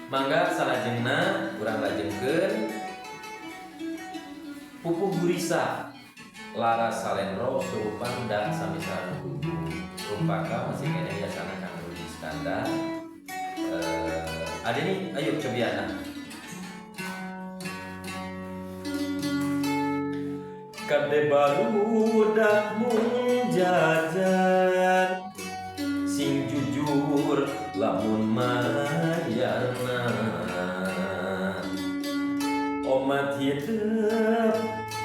Mangga salajengna urang lajengkeun pupuh gurisa laras salendro surupan dan samisan rumpaka masih kene biasana Kang Rudi Iskandar. Ada nih, ayo cobiana. Kade barudak mun jajan sing jujur lamun mayarna omat hidup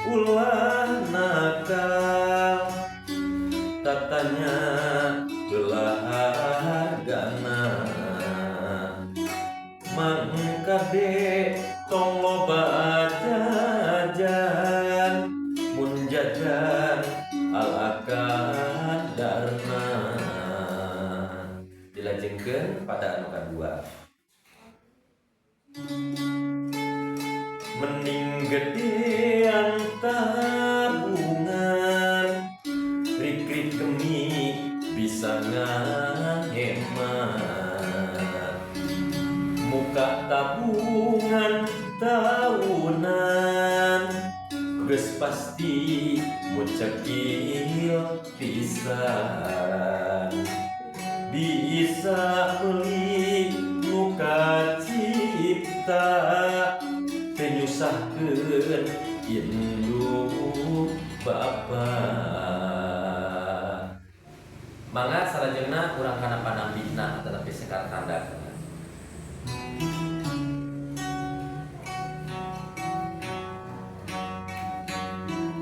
ulah nakal tatanya belah hargana mangkade tong loba jajan mun jajan ala kadarna dilajengkeun pada anu kadua. Mending gedean tabungan rikrik kemi bisa ngahemat muka tabungan tahunan geus pasti mucekil pisan bisa beli muka cipta nyusahkeun induk bapa. Mangga salajengna urang kana panambitna tetapi sekar tanda.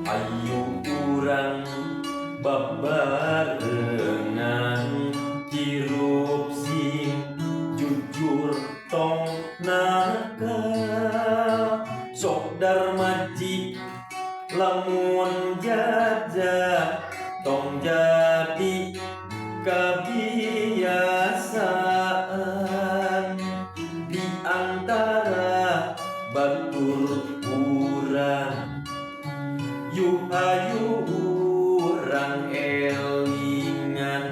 Ayu urang babarengan hirup sing jujur tong nakal sok darmaji lamun jajak tong jadi kebiasaan di antara batur urang yuk ayu urang elingan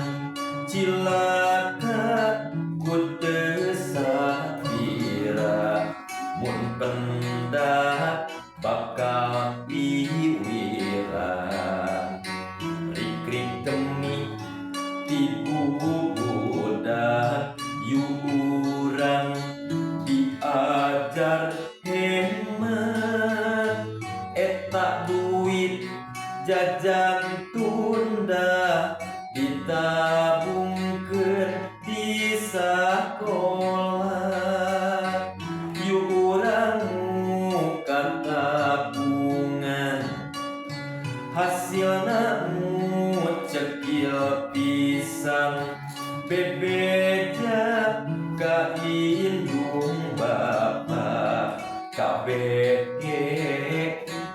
cilaka kudu sapira mun pendak bakal piwirang rikrik kemi tibu budak yurang diajar hemat eta duit jajan tunda ditabungkeun di sakola yurang muka tabungan hasilna mucekil pisan bebeja ka indung bapa kabeh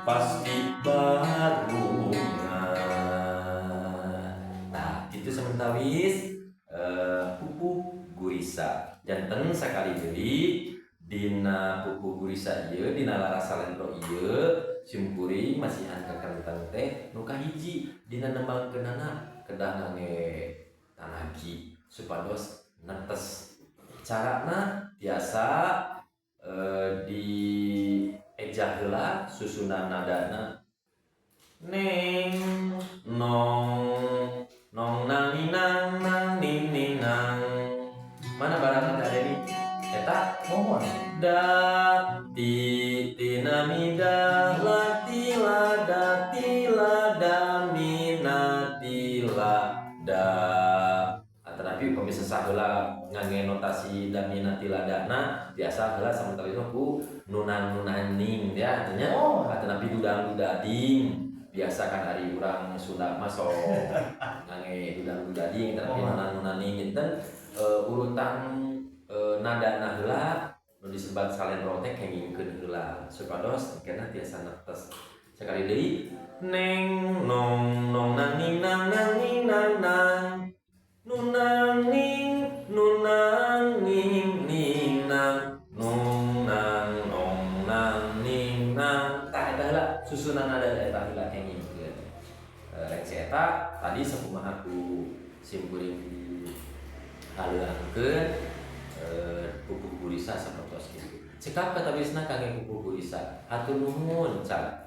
pasti barungan. Nah, itu sementawis pupuk gurisa. Janten sakali deui dina pupuk gurisa ieu dina laras salendro ieu simkuring masihan kakanteng teh nu kahiji dina nembangkeunana kedah nge tanagi supados netes. Carana biasa di eja heula susunan nadana neng nong nong nang ninang nang ning ninang mana barangna ada nih eta mohon da ti tinamida latila da minatila da tetapi pemirsa saheula ngangge notasi da minatila dana biasa heula samentara itu ku nunang-nunaning ya nya tetapi dudang-dudading biasa kan hari urang Sunda mah sok ngangge dudang-dudading tetapi nunang-nunaning enten urutan nadana heula nu disebat salendro teh kengingkeun heula supados keneh tiasa netes sekali deui neng nong nong nang ning nang nang ning nang nang nunang ning ning nang nong nang ning nang tah eta heula susunan ada eta heula kengingkeun rek si eta tadi sakumaha ku simkuring di haleuangkeun pupuk Isa sapertos kitu. Cekap kata bisna kangge kuku Isa. Hatur nuhun can.